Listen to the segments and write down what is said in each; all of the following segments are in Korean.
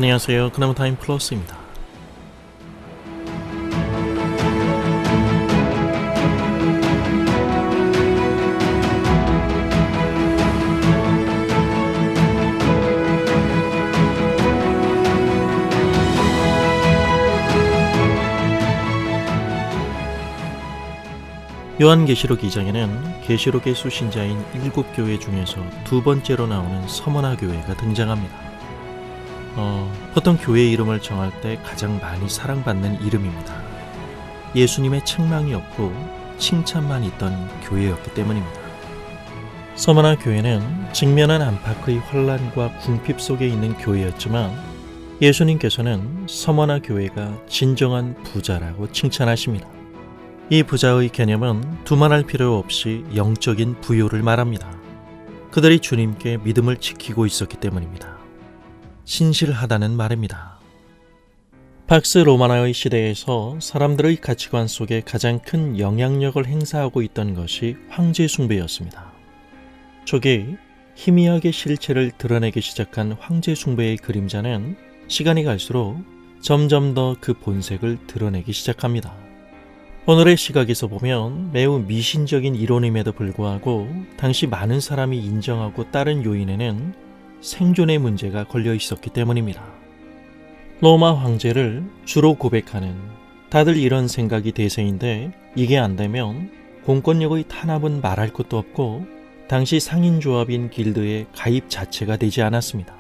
안녕하세요. 그나마 타임 플러스입니다. 요한계시록 2장에는 계시록의 수신자인 7교회 중에서 두 번째로 나오는 서머나 교회가 등장합니다. 보통 교회 이름을 정할 때 가장 많이 사랑받는 이름입니다. 예수님의 책망이 없고 칭찬만 있던 교회였기 때문입니다. 서머나 교회는 직면한 안팎의 혼란과 궁핍 속에 있는 교회였지만 예수님께서는 서머나 교회가 진정한 부자라고 칭찬하십니다. 이 부자의 개념은 두말할 필요 없이 영적인 부요를 말합니다. 그들이 주님께 믿음을 지키고 있었기 때문입니다. 신실하다는 말입니다. 팍스 로마나의 시대에서 사람들의 가치관 속에 가장 큰 영향력을 행사하고 있던 것이 황제 숭배였습니다. 초기 희미하게 실체를 드러내기 시작한 황제 숭배의 그림자는 시간이 갈수록 점점 더 그 본색을 드러내기 시작합니다. 오늘의 시각에서 보면 매우 미신적인 이론임에도 불구하고 당시 많은 사람이 인정하고 따른 요인에는 생존의 문제가 걸려 있었기 때문입니다. 로마 황제를 주로 고백하는 다들 이런 생각이 대세인데 이게 안 되면 공권력의 탄압은 말할 것도 없고 당시 상인조합인 길드의 가입 자체가 되지 않았습니다.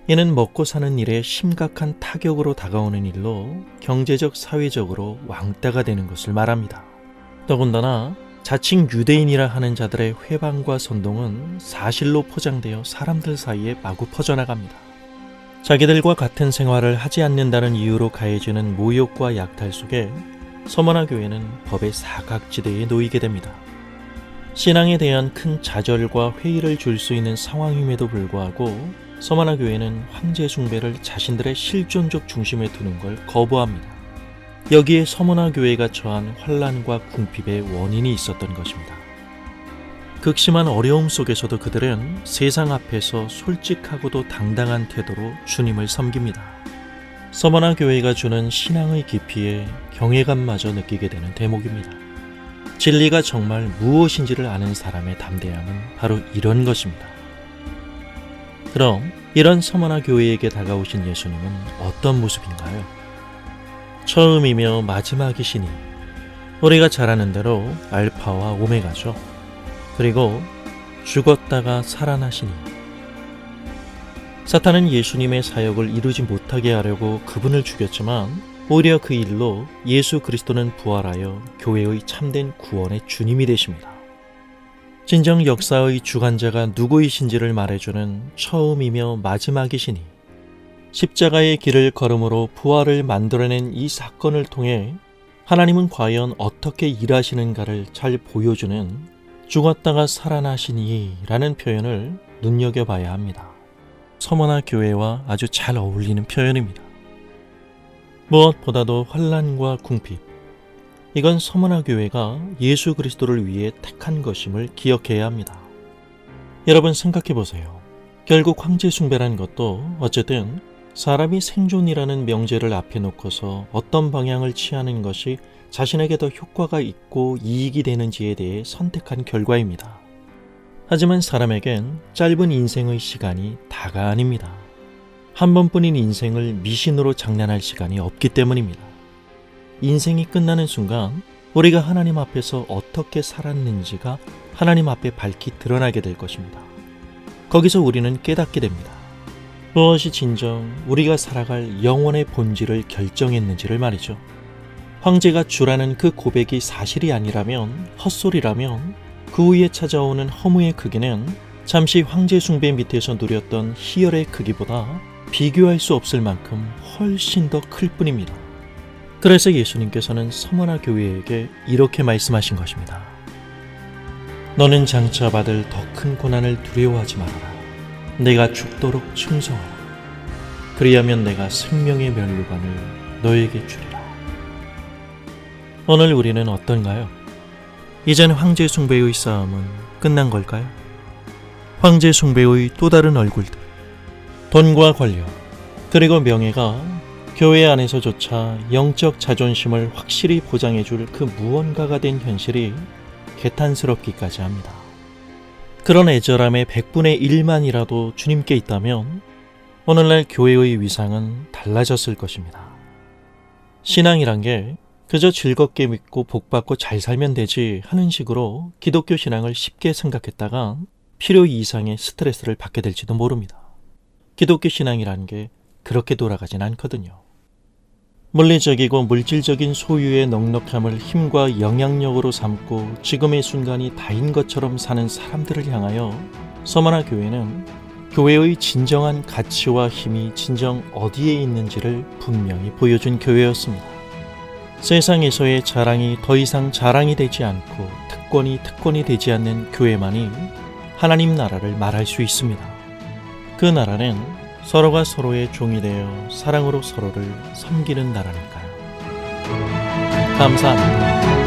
이는 먹고 사는 일에 심각한 타격으로 다가오는 일로 경제적, 사회적으로 왕따가 되는 것을 말합니다. 더군다나 자칭 유대인이라 하는 자들의 회방과 선동은 사실로 포장되어 사람들 사이에 마구 퍼져나갑니다. 자기들과 같은 생활을 하지 않는다는 이유로 가해지는 모욕과 약탈 속에 서머나 교회는 법의 사각지대에 놓이게 됩니다. 신앙에 대한 큰 좌절과 회의를 줄 수 있는 상황임에도 불구하고 서머나 교회는 황제 숭배를 자신들의 실존적 중심에 두는 걸 거부합니다. 여기에 서머나 교회가 처한 환란과 궁핍의 원인이 있었던 것입니다. 극심한 어려움 속에서도 그들은 세상 앞에서 솔직하고도 당당한 태도로 주님을 섬깁니다. 서머나 교회가 주는 신앙의 깊이에 경외감마저 느끼게 되는 대목입니다. 진리가 정말 무엇인지를 아는 사람의 담대함은 바로 이런 것입니다. 그럼 이런 서머나 교회에게 다가오신 예수님은 어떤 모습인가요? 처음이며 마지막이시니 우리가 잘 아는 대로 알파와 오메가죠. 그리고 죽었다가 살아나시니 사탄은 예수님의 사역을 이루지 못하게 하려고 그분을 죽였지만 오히려 그 일로 예수 그리스도는 부활하여 교회의 참된 구원의 주님이 되십니다. 진정 역사의 주관자가 누구이신지를 말해주는 처음이며 마지막이시니 십자가의 길을 걸음으로 부활을 만들어낸 이 사건을 통해 하나님은 과연 어떻게 일하시는가를 잘 보여주는 죽었다가 살아나시니 라는 표현을 눈여겨봐야 합니다. 서머나 교회와 아주 잘 어울리는 표현입니다. 무엇보다도 환란과 궁핍, 이건 서머나 교회가 예수 그리스도를 위해 택한 것임을 기억해야 합니다. 여러분 생각해보세요. 결국 황제 숭배란 것도 어쨌든 사람이 생존이라는 명제를 앞에 놓고서 어떤 방향을 취하는 것이 자신에게 더 효과가 있고 이익이 되는지에 대해 선택한 결과입니다. 하지만 사람에겐 짧은 인생의 시간이 다가 아닙니다. 한 번뿐인 인생을 미신으로 장난할 시간이 없기 때문입니다. 인생이 끝나는 순간 우리가 하나님 앞에서 어떻게 살았는지가 하나님 앞에 밝히 드러나게 될 것입니다. 거기서 우리는 깨닫게 됩니다. 무엇이 진정 우리가 살아갈 영혼의 본질을 결정했는지를 말이죠. 황제가 주라는 그 고백이 사실이 아니라면, 헛소리라면 그 후에 찾아오는 허무의 크기는 잠시 황제 숭배 밑에서 누렸던 희열의 크기보다 비교할 수 없을 만큼 훨씬 더 클 뿐입니다. 그래서 예수님께서는 서머나 교회에게 이렇게 말씀하신 것입니다. 너는 장차 받을 더 큰 고난을 두려워하지 말아라. 내가 죽도록 충성하라. 그리하면 내가 생명의 면류관을 너에게 주리라. 오늘 우리는 어떤가요? 이젠 황제 숭배의 싸움은 끝난 걸까요? 황제 숭배의 또 다른 얼굴들, 돈과 권력, 그리고 명예가 교회 안에서조차 영적 자존심을 확실히 보장해줄 그 무언가가 된 현실이 개탄스럽기까지 합니다. 그런 애절함의 100분의 1만이라도 주님께 있다면 오늘날 교회의 위상은 달라졌을 것입니다. 신앙이란 게 그저 즐겁게 믿고 복받고 잘 살면 되지 하는 식으로 기독교 신앙을 쉽게 생각했다가 필요 이상의 스트레스를 받게 될지도 모릅니다. 기독교 신앙이란 게 그렇게 돌아가진 않거든요. 물리적이고 물질적인 소유의 넉넉함을 힘과 영향력으로 삼고 지금의 순간이 다인 것처럼 사는 사람들을 향하여 서머나 교회는 교회의 진정한 가치와 힘이 진정 어디에 있는지를 분명히 보여준 교회였습니다. 세상에서의 자랑이 더 이상 자랑이 되지 않고 특권이 되지 않는 교회만이 하나님 나라를 말할 수 있습니다. 그 나라는 서로가 서로의 종이 되어 사랑으로 서로를 섬기는 나라니까요. 감사합니다.